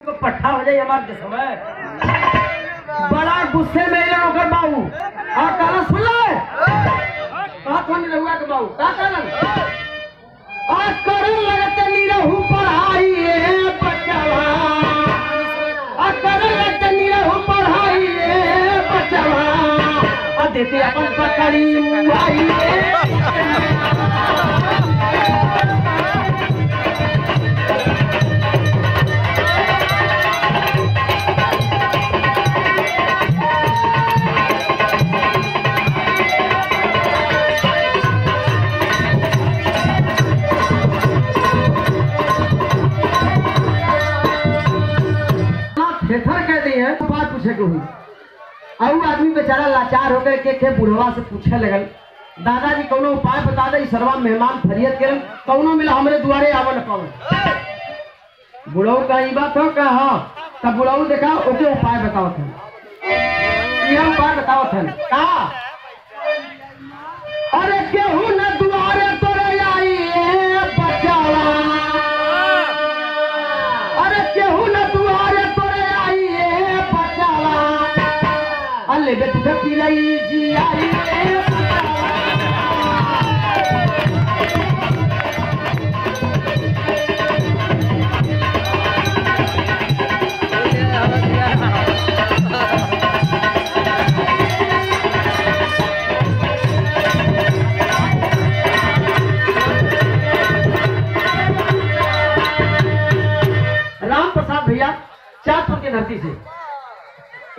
तो पट्टा हो जाए हमारे समय बड़ा गुस्से में होकर बाबू और कहना सुन ले कहा कौन रहुआ के बाबू कहा कहना और करे लगते नहीं रहू पढ़ाई बचवा और करे लगते नहीं रहू पढ़ाई बचवा और देते अपन पकड़ी आई कह दी है बात पूछे को हुई और आदमी बेचारा लाचार होकर के बुढ़वा से पूछे लगल दादाजी कौनो उपाय बता दे सर्वा मेहमान फरियत कर कौनो मिला हमरे दुआरे आवन पावे बुढ़ऊ का ई बात हो का हां तब बुढ़ऊ देखा ओके उपाय बताओ थे ये उपाय बताओ थे का अरे केहू न दुआरे तोरे आई बचावा अरे केहू न दुआरे अल्ले बेटा पिलाई जी आई राम प्रसाद भैया चाँदपुर की धरती से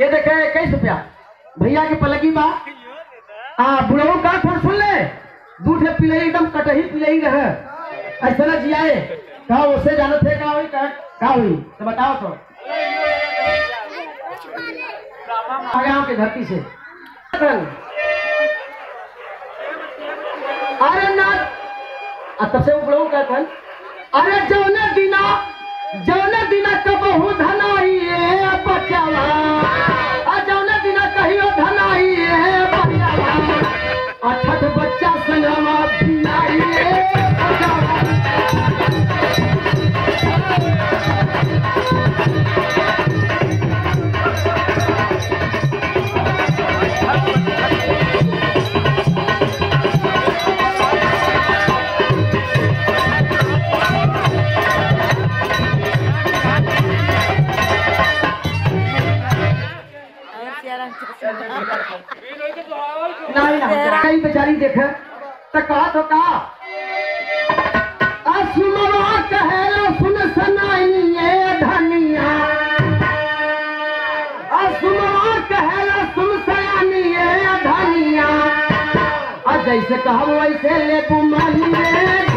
ये देखे 21 रुपया भैया की पलकी बा बुढ़ऊ का थोड़ा सुन ले दूध पिले एकदम कटही पिले रहे ऐसा ना जियाए कहा उससे जाना थे का हुई तो बताओ तो गाँव की धरती से अरे ना तब से वो बुढ़ऊ कहते हैं अरे जौने दिना कबहू धनाई बचावा जौने दिना कहियो धनाई बचावा अठठ बच्चा संगमा भिलाई नहीं बेचारी देखे तो कहा तो कहा असुमवा कहेला सुन सनाइए धनिया असुमवा कहेला सुन सयानिए धनिया जैसे कहा वैसे ले बुमाइए